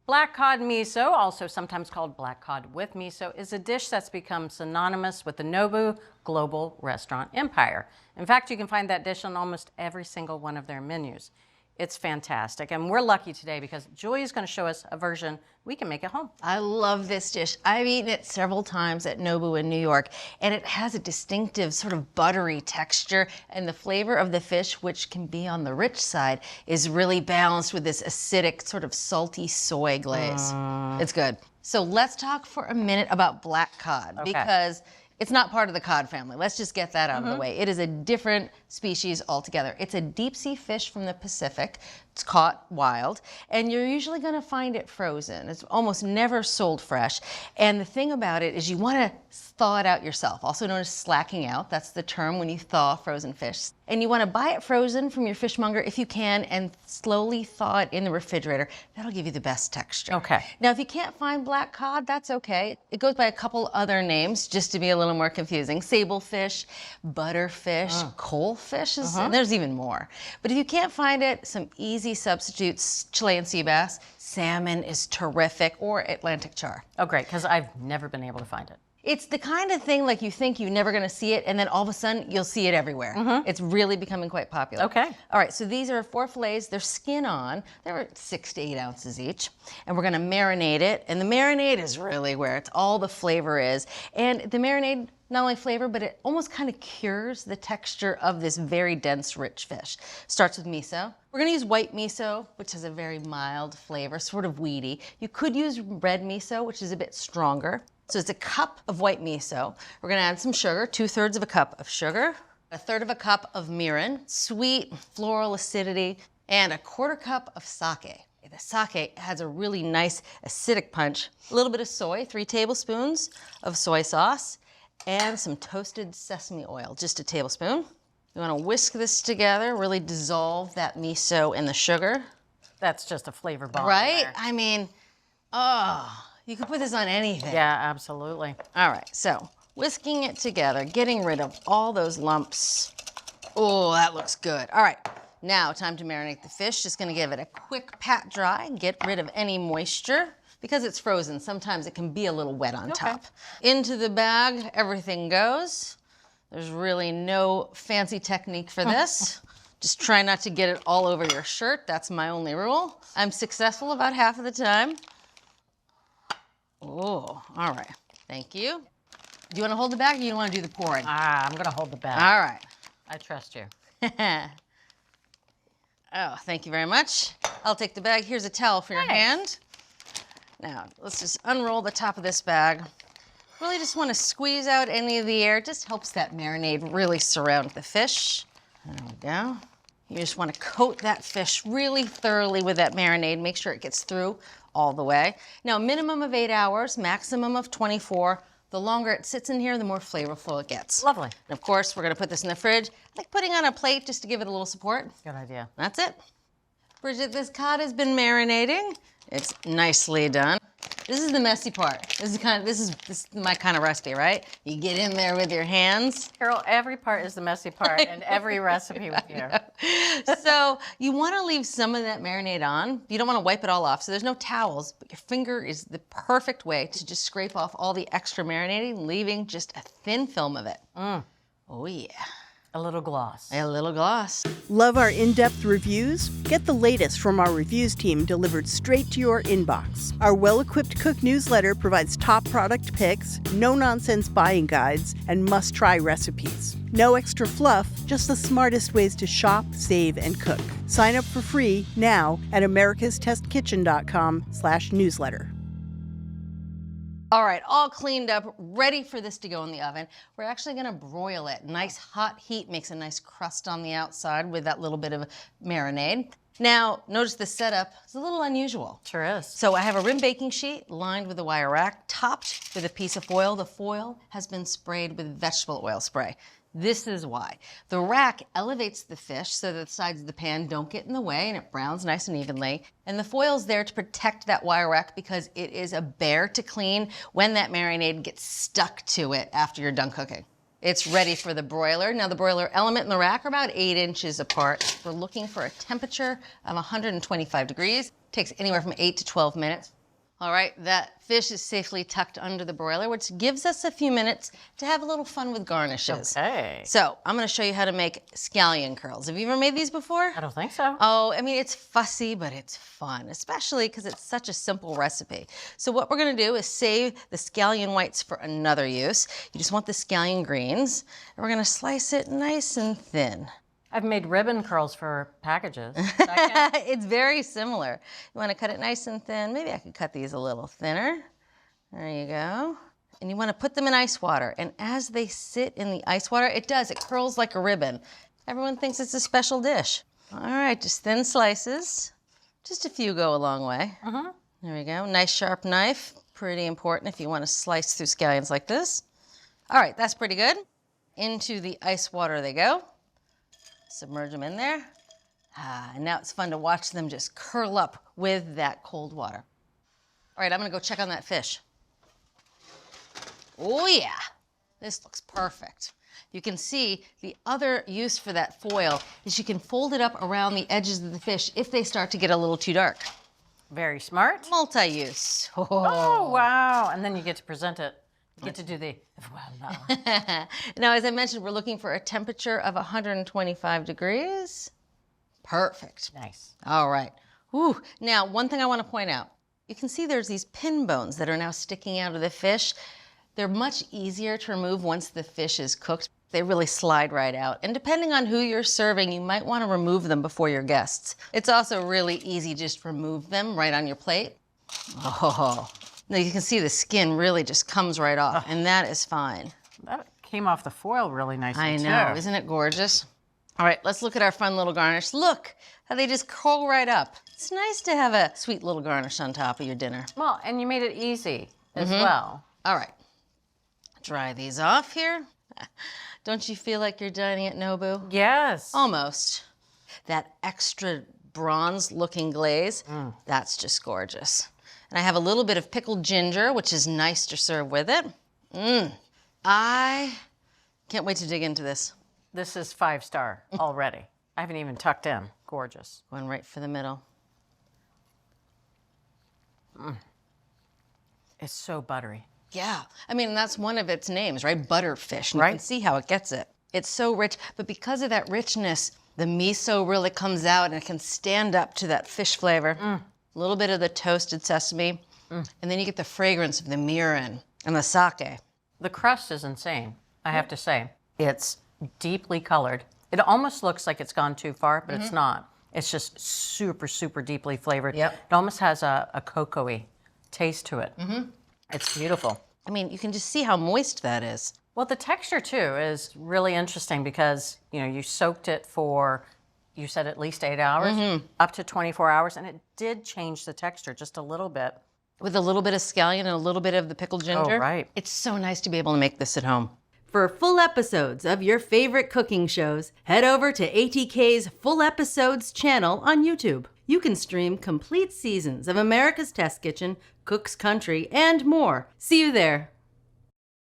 Black cod miso, also sometimes called black cod with miso, is a dish that's become synonymous with the Nobu global restaurant empire. In fact, you can find that dish on almost every single one of their menus. It's fantastic, and we're lucky today because Julie is going to show us a version we can make at home. I love this dish. I've eaten it several times at Nobu in New York, and it has a distinctive sort of buttery texture, and the flavor of the fish, which can be on the rich side, is really balanced with this acidic, sort of salty soy glaze. It's good. So let's talk for a minute about black cod, because it's not part of the cod family. Let's just get that out of the way. It is a different species altogether. It's a deep sea fish from the Pacific. It's caught wild, and you're usually gonna find it frozen. It's almost never sold fresh. And the thing about it is you wanna thaw it out yourself, also known as slacking out. That's the term when you thaw frozen fish. And you wanna buy it frozen from your fishmonger if you can, and slowly thaw it in the refrigerator. That'll give you the best texture. Okay. Now, if you can't find black cod, that's okay. It goes by a couple other names, just to be a little more confusing. Sablefish, butterfish, coalfish, and there's even more. But if you can't find it, some easy substitutes: Chilean sea bass, salmon is terrific, or Atlantic char. Oh, great, because I've never been able to find it. It's the kind of thing like you think you're never gonna see it, and then all of a sudden you'll see it everywhere. It's really becoming quite popular. Okay. All right, so these are 4 fillets. They're skin on. They're 6 to 8 ounces each. And we're gonna marinate it. And the marinade is really where it's all the flavor is. And the marinade, not only flavor, but it almost kind of cures the texture of this very dense, rich fish. Starts with miso. We're gonna use white miso, which has a very mild flavor, sort of weedy. You could use red miso, which is a bit stronger. So it's a cup of white miso. We're gonna add some sugar, 2/3 of a cup of sugar, 1/3 of a cup of mirin, sweet floral acidity, and 1/4 cup of sake. The sake has a really nice acidic punch. A little bit of soy, 3 tablespoons of soy sauce, and some toasted sesame oil, just a tablespoon. You wanna whisk this together, really dissolve that miso in the sugar. That's just a flavor bomb. Right? There. I mean, oh. You could put this on anything. Yeah, absolutely. All right, so whisking it together, getting rid of all those lumps. Oh, that looks good. All right, now time to marinate the fish. Just gonna give it a quick pat dry, get rid of any moisture. Because it's frozen, sometimes it can be a little wet on top. Into the bag, everything goes. There's really no fancy technique for this. Just try not to get it all over your shirt. That's my only rule. I'm successful about half of the time. Oh, all right. Thank you. Do you want to hold the bag or you want to do the pouring? I'm going to hold the bag. All right. I trust you. Oh, thank you very much. I'll take the bag. Here's a towel for your hand. Now, let's just unroll the top of this bag. Really just want to squeeze out any of the air. It just helps that marinade really surround the fish. There we go. You just want to coat that fish really thoroughly with that marinade. Make sure it gets through all the way. Now, minimum of 8 hours, maximum of 24. The longer it sits in here, the more flavorful it gets. Lovely. And of course, we're gonna put this in the fridge. I like putting on a plate just to give it a little support. Good idea. That's it. Bridget, this cod has been marinating. It's nicely done. This is the messy part. This is my kind of recipe, right? You get in there with your hands. Carol, every part is the messy part in every recipe with you. So you want to leave some of that marinade on. You don't want to wipe it all off. So there's no towels, but your finger is the perfect way to just scrape off all the extra marinating, leaving just a thin film of it. Oh yeah. A little gloss. A little gloss. Love our in-depth reviews? Get the latest from our reviews team delivered straight to your inbox. Our well-equipped cook newsletter provides top product picks, no-nonsense buying guides, and must-try recipes. No extra fluff, just the smartest ways to shop, save, and cook. Sign up for free now at americastestkitchen.com/newsletter. All right, all cleaned up, ready for this to go in the oven. We're actually gonna broil it. Nice hot heat makes a nice crust on the outside with that little bit of marinade. Now, notice the setup is a little unusual. Sure is. So I have a rim baking sheet lined with a wire rack, topped with a piece of foil. The foil has been sprayed with vegetable oil spray. This is why. The rack elevates the fish so that the sides of the pan don't get in the way and it browns nice and evenly. And the foil's there to protect that wire rack because it is a bear to clean when that marinade gets stuck to it after you're done cooking. It's ready for the broiler. Now the broiler element and the rack are about 8 inches apart. We're looking for a temperature of 125 degrees. Takes anywhere from 8 to 12 minutes. All right, that fish is safely tucked under the broiler, which gives us a few minutes to have a little fun with garnishes. Okay. So I'm gonna show you how to make scallion curls. Have you ever made these before? I don't think so. Oh, I mean, it's fussy, but it's fun, especially because it's such a simple recipe. So what we're gonna do is save the scallion whites for another use. You just want the scallion greens, and we're gonna slice it nice and thin. I've made ribbon curls for packages. Second. It's very similar. You want to cut it nice and thin. Maybe I could cut these a little thinner. There you go. And you want to put them in ice water. And as they sit in the ice water, it curls like a ribbon. Everyone thinks it's a special dish. All right, just thin slices. Just a few go a long way. There we go. Nice sharp knife. Pretty important if you want to slice through scallions like this. All right, that's pretty good. Into the ice water they go. Submerge them in there. And now it's fun to watch them just curl up with that cold water. All right, I'm gonna go check on that fish. Oh yeah, this looks perfect. You can see the other use for that foil is you can fold it up around the edges of the fish if they start to get a little too dark. Very smart. Multi-use. Oh, wow. And then you get to present it. You get to do the, wow. Now, as I mentioned, we're looking for a temperature of 125 degrees. Perfect. Nice. All right. Ooh. Now, one thing I want to point out. You can see there's these pin bones that are now sticking out of the fish. They're much easier to remove once the fish is cooked. They really slide right out. And depending on who you're serving, you might want to remove them before your guests. It's also really easy to just remove them right on your plate. Oh. Now you can see the skin really just comes right off, and that is fine. That came off the foil really nicely, I know, too. isn't it gorgeous? All right, let's look at our fun little garnish. Look how they just curl right up. It's nice to have a sweet little garnish on top of your dinner. Well, and you made it easy as well. All right, dry these off here. Don't you feel like you're dining at Nobu? Yes. Almost. That extra bronze-looking glaze, that's just gorgeous. And I have a little bit of pickled ginger, which is nice to serve with it. I can't wait to dig into this. This is 5-star already. I haven't even tucked in. Gorgeous. Going right for the middle. It's so buttery. Yeah, I mean, that's one of its names, right? Butterfish. And Right. You can see how it gets it. It's so rich, but because of that richness, the miso really comes out and it can stand up to that fish flavor. A little bit of the toasted sesame, and then you get the fragrance of the mirin and the sake. The crust is insane, I have to say. It's deeply colored. It almost looks like it's gone too far, but it's not. It's just super, super deeply flavored. Yep. It almost has a cocoa-y taste to it. It's beautiful. I mean, you can just see how moist that is. Well, the texture too is really interesting because, you know, you soaked it for, you said at least 8 hours, up to 24 hours, and it did change the texture just a little bit. With a little bit of scallion and a little bit of the pickled ginger. Oh, right. It's so nice to be able to make this at home. For full episodes of your favorite cooking shows, head over to ATK's Full Episodes channel on YouTube. You can stream complete seasons of America's Test Kitchen, Cook's Country, and more. See you there.